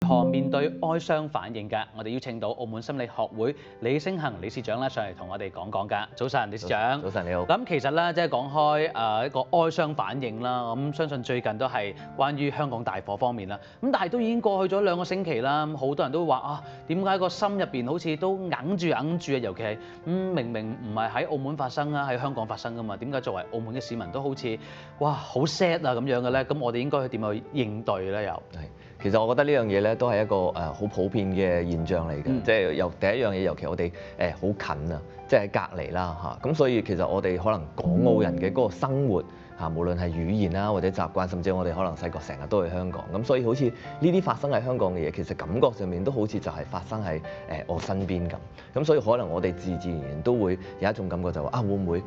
如何面對哀傷反應㗎？我哋邀請到澳門心理學會李星恒理事長咧上嚟同我哋講講㗎。早晨，理事長。早晨，你好。咁其實咧，即係講開一個哀傷反應啦。咁相信最近都係關於香港大火方面啦。咁但係都已經過去咗2個星期啦。咁好多人都話啊，點解個心入邊好似都硬住啊？尤其係明明唔係喺澳門發生啊，喺香港發生㗎嘛？點解作為澳門嘅市民都好似哇好 sad 啊咁樣嘅咧？咁我哋應該去點去應對咧？又係。其實我覺得呢樣嘢咧都係一個好普遍嘅現象嚟嘅，即係由第一樣嘢，尤其我哋好近啊，即係喺隔離啦嚇，咁所以其實我哋可能港澳人嘅嗰個生活嚇，無論係語言啦或者習慣，甚至我哋可能細個成日都去香港，咁所以好似呢啲發生喺香港嘅嘢，其實感覺上面都好似就係發生喺我身邊咁，咁所以可能我哋自然都會有一種感覺就話啊會唔會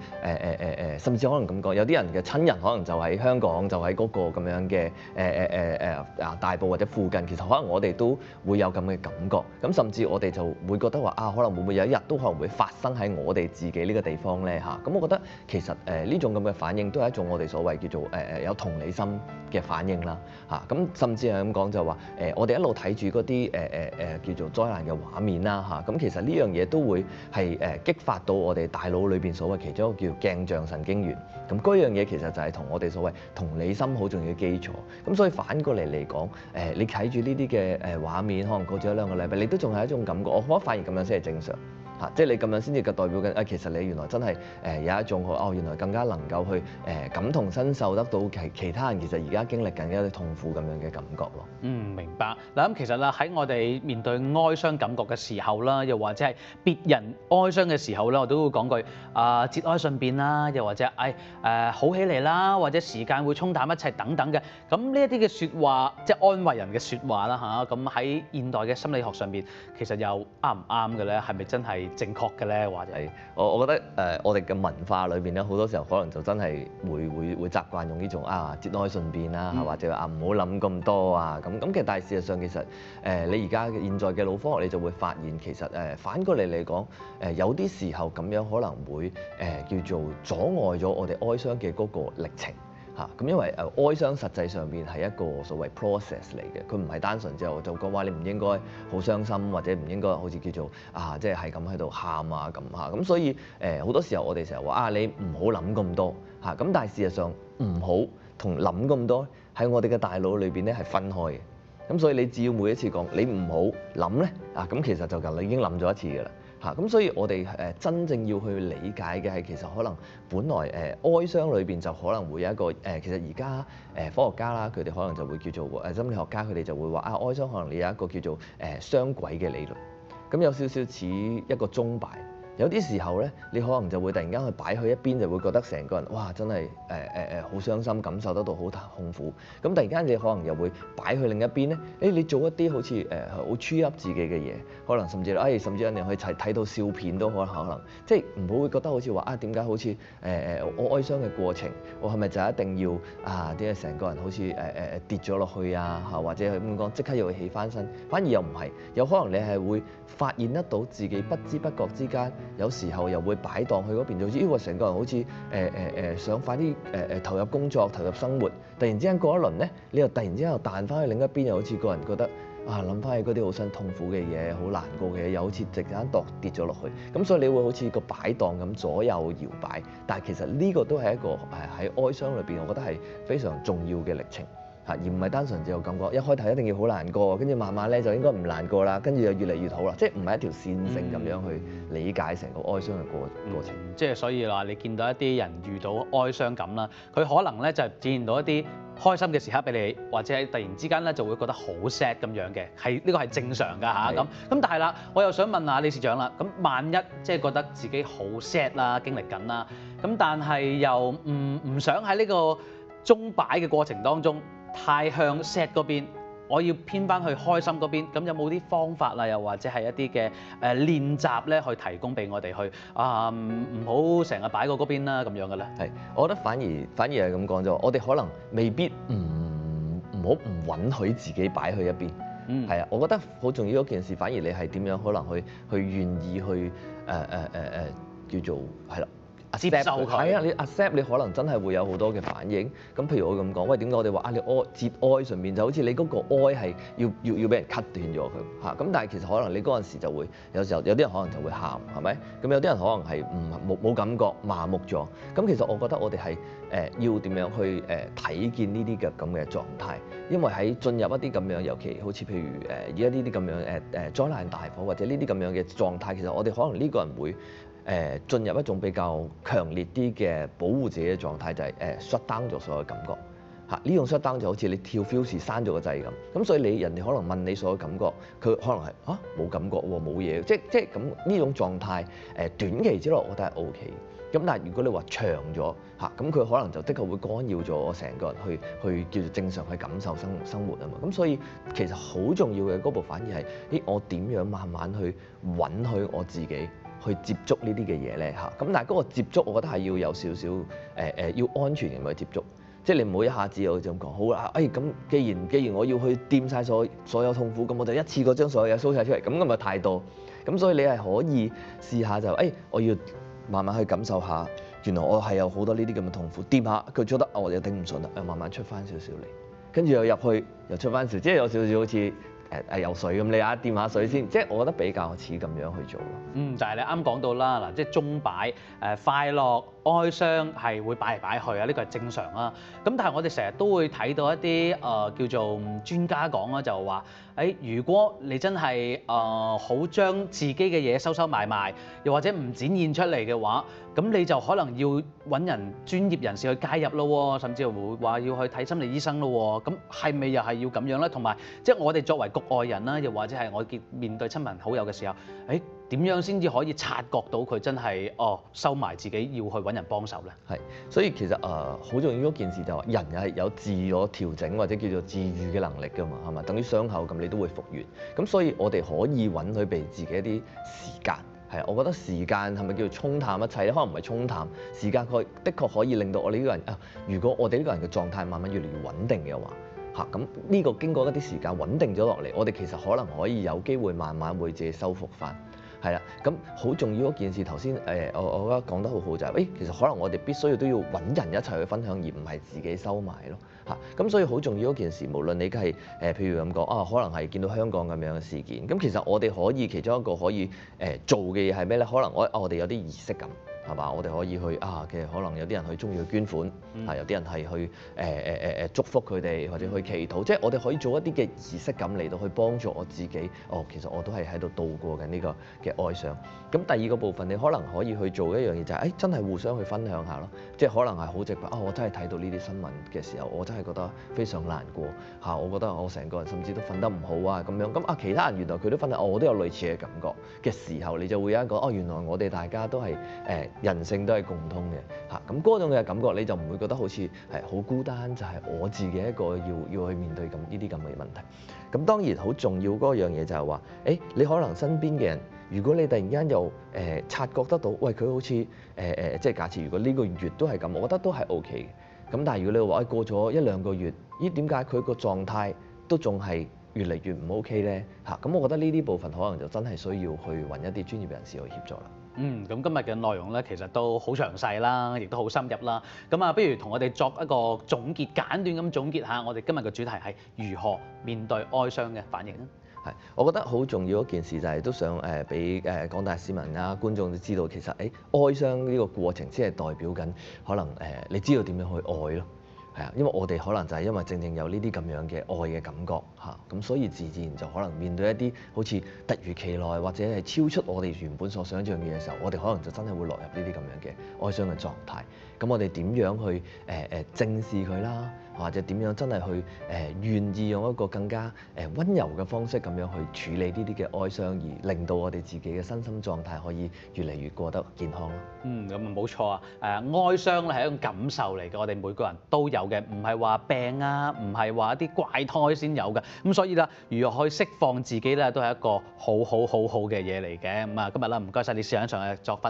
甚至可能咁講，有啲人嘅親人可能就喺香港，就喺嗰個咁樣嘅大埔或者附近，其實可能我哋都會有咁嘅感覺，咁甚至我哋就會覺得話啊，可能會唔會有一日都可能會發生喺我哋自己呢個地方咧嚇？咁我覺得其實呢種咁嘅反應都係一種我哋所謂叫做有同理心嘅反應啦嚇。咁甚至係咁講就話我哋一路睇住嗰啲叫做災難嘅畫面啦嚇。咁其實呢樣嘢都會係激發到我哋大腦裏邊所謂其中一個叫鏡像神經元。咁嗰樣嘢其實就係同我哋所謂同理心好重要嘅基礎。咁所以反過嚟講，你睇住呢啲嘅畫面，可能過咗1-2個禮拜，你都仲係一種感覺。我覺得反而咁樣先係正常嚇，即係你咁樣先至嘅代表緊其實你原來真係有一種原來更加能夠去感同身受得到其他人其實而家經歷緊一啲痛苦咁樣嘅感覺咯。明白。嗱咁其實啦，喺我哋面對哀傷感覺嘅時候啦，又或者係別人哀傷嘅時候咧，我都會講句節哀順變啦，又或者好起嚟啦，或者時間會沖淡一切等等嘅。咁呢一啲嘅説話，即係安慰人嘅説話啦嚇。咁喺現代嘅心理學上邊，其實又啱唔啱嘅咧？係咪真係正確嘅咧？或者係我覺得我哋嘅文化裏邊咧，好多時候可能就真係會習慣用呢種節哀順變啦，或者唔好諗咁多啊咁。其實但係事實上其實你而家現在嘅腦科學你就會發現其實反過嚟講有啲時候咁樣可能會叫做阻礙咗我哋哀傷嘅嗰個歷程。咁因為哀傷實際上邊係一個所謂 process 嚟嘅，佢唔係單純就講話你唔應該好傷心，或者唔應該好似叫做即係咁喺度喊啊咁嚇。咁所以好多時候我哋成日話你唔好諗咁多嚇，咁但係事實上唔好同諗咁多喺我哋嘅大腦裏邊咧係分開嘅。咁所以你只要每一次講你唔好諗咧咁其實就已經諗咗一次㗎啦。咁所以我哋真正要去理解嘅係其實可能本來哀傷裏邊就可能會有一個其實而家科學家啦，佢哋可能就會叫做心理學家，佢哋就會話哀傷可能你有一個叫做雙軌嘅理論，咁有少少似一個鐘擺。有啲時候咧，你可能就會突然間去擺去一邊，就會覺得成個人哇真係好傷心，感受得到好痛苦。咁突然間你可能又會擺去另一邊咧，你做一啲好似好 cheer up 自己嘅嘢，可能甚至人哋可以睇到笑片都可能，即係唔好會覺得好似話點解好似我哀傷嘅過程，我係咪就一定要點解成個人好似跌咗落去或者係咁講即刻又會起翻身？反而又唔係，有可能你係會發現得到自己不知不覺之間。有時候又會擺盪去嗰邊，就因為成個人好似想快啲投入工作、投入生活。突然之間過一輪咧，你又突然之間又彈翻去另一邊，又好似個人覺得諗翻起嗰啲好辛痛苦嘅嘢、好難過嘅嘢，又好似直間跌咗落去。咁所以你會好似個擺盪咁左右搖擺。但係其實呢個都係一個喺哀傷裏邊，我覺得係非常重要嘅歷程。而唔係單純只有感覺，一開頭一定要好難過，跟住慢慢咧就應該唔難過啦，跟住又越嚟越好啦，即係唔係一條線性咁樣去理解成個哀傷嘅過程。即係所以話你見到一啲人遇到哀傷感啦，佢可能咧就展現到一啲開心嘅時刻俾你，或者係突然之間咧就會覺得好 sad 咁樣嘅，呢個係正常㗎嚇咁。咁但係啦，我又想問下理事長啦，咁萬一即係覺得自己好 sad 啦，經歷緊啦，咁但係又唔想喺呢個鐘擺嘅過程當中太向 sad 嗰邊，我要偏翻去開心嗰邊，咁有冇啲方法啦，又或者係一啲嘅練習咧，去提供俾我哋去唔好成日擺過嗰邊啦咁樣嘅咧？係，我覺得反而係咁講咗，我哋可能未必唔允許自己擺去一邊。係我覺得好重要一件事，反而你係點樣可能去願意去叫做係啦。接受佢係啊，你 accept 你可能真係會有好多嘅反應。咁譬如我咁講，喂，點解我哋話你節哀順變就好似你嗰個哀係要俾人 cut 斷咗佢嚇。咁但係其實可能你嗰陣時就會有時候有啲人可能就會喊，係咪？咁有啲人可能係冇感覺麻木咗。咁其實我覺得我哋係要點樣去睇見呢啲嘅咁嘅狀態，因為喺進入一啲咁樣，尤其好似譬如而家呢啲咁樣災難大火或者呢啲咁樣嘅狀態，其實我哋可能呢個人會進入一種比較強烈啲嘅保護自己嘅狀態，就係shut down 咗所有感覺嚇。呢種 shut down 就好似你跳 fuse 閂咗個掣咁，咁所以人哋可能問你所有感覺，佢可能係冇感覺喎，冇嘢，即係咁呢種狀態短期之內我覺得係 OK。咁但係如果你話長咗嚇，咁佢可能就的確會干擾咗我成個人去叫做正常去感受生活啊嘛。咁所以其實好重要嘅嗰步反而係我點樣慢慢去允許我自己去接觸呢啲嘅嘢咧嚇。咁但係嗰個接觸，我覺得係要有少少要安全嘅去接觸。即係你唔好一下子我就咁講，好啦，咁既然我要去掂晒所有痛苦，咁我就一次過將所有嘢 show 晒出嚟，咁咪太多。咁所以你係可以試下就我要慢慢去感受下，原來我係有好多呢啲咁嘅痛苦，掂下佢做得我又頂唔順啦，又慢慢出翻少少嚟，跟住又入去又出翻少，即係有少少好似游水咁，你掂下水先，即係我覺得比較似咁樣去做咯。就係你啱講到啦，嗱，即係鐘擺快樂、哀傷係會擺嚟擺去啊，呢個係正常啦。咁但係我哋成日都會睇到一啲叫做專家講啦，就話如果你真係好將自己嘅嘢收埋，又或者唔展現出嚟嘅話，咁你就可能要揾人專業人士去介入咯，甚至會話要去睇心理醫生咯。咁係咪又係要咁樣咧？同埋即係我哋作為局外人啦，又或者係我面對親朋好友嘅時候，點樣先至可以察覺到佢真係收埋自己要去揾人幫手咧？係，所以其實好重要嗰件事就係人係有自我調整或者叫做治癒嘅能力㗎嘛，係咪？等於傷口咁，你都會復原。咁所以我哋可以允許俾自己一啲時間。係，我覺得時間係咪叫做沖淡一切咧？可能唔係沖淡，時間佢的確可以令到我哋呢個人如果我哋呢個人嘅狀態慢慢越嚟越穩定嘅話，咁呢個經過一啲時間穩定咗落嚟，我哋其實可能可以有機會慢慢會自己修復翻。係啦，咁好重要嗰件事，頭先我覺得講得好好就係，其實可能我哋必須都要揾人一齊去分享，而唔係自己收埋咯嚇。咁所以好重要嗰件事，無論你係譬如咁講可能係見到香港咁樣嘅事件，咁其實我哋可以其中一個可以做嘅嘢係咩咧？可能我哋有啲儀式感。係嘛？我哋可以去其實可能有啲人去中意去捐款，有啲人係去祝福佢哋，或者去祈禱，即係我哋可以做一啲嘅儀式感嚟到去幫助我自己。其實我都係喺度度過緊呢個嘅哀傷。咁第二個部分，你可能可以去做一樣嘢就係真係互相去分享下咯。即係可能係好直白我真係睇到呢啲新聞嘅時候，我真係覺得非常難過嚇。我覺得我成個人甚至都瞓得唔好啊咁樣。咁其他人原來佢都分享，我都有類似嘅感覺嘅時候，你就會有一個原來我哋大家都係人性都係共通嘅嚇，咁嗰種嘅感覺你就唔會覺得好似係好孤單，就係我自己一個要去面對呢啲咁嘅問題。咁當然好重要嗰樣嘢就係話，你可能身邊嘅人，如果你突然間又察覺得到，喂佢好似即係假設如果呢個月都係咁，我覺得都係 OK 嘅。咁但係如果你話過咗1、2個月，點解佢個狀態都仲係越嚟越唔 OK 咧嚇？咁我覺得呢啲部分可能就真係需要去揾一啲專業人士去協助啦。咁今日嘅內容咧，其實都好詳細啦，亦都好深入啦。咁不如同我哋作一個總結，簡短咁總結下我哋今日嘅主題係如何面對哀傷嘅反應啊？我覺得好重要一件事就係都想俾廣大市民觀眾都知道，其實哀傷呢個過程先係代表緊可能你知道點樣去愛咯。因為我哋可能就係因為正正有呢啲咁樣嘅愛嘅感覺嚇，咁所以自然就可能面對一啲好似突如其來或者係超出我哋原本所想像嘅嘢嘅時候，我哋可能就真係會落入呢啲咁樣嘅哀傷嘅狀態。咁我哋點樣去正視佢啦，或者點樣真係去願意用一個更加溫柔嘅方式咁樣去處理呢啲嘅哀傷，而令到我哋自己嘅身心狀態可以越嚟越過得健康咯。咁啊冇錯啊！哀傷咧係一種感受嚟嘅，我哋每個人都有嘅，唔係話病啊，唔係話一啲怪胎先有嘅。咁所以啦，如何去釋放自己咧，都係一個好嘅嘢嚟嘅。咁啊，今日啦，唔該晒你試上嘅作品。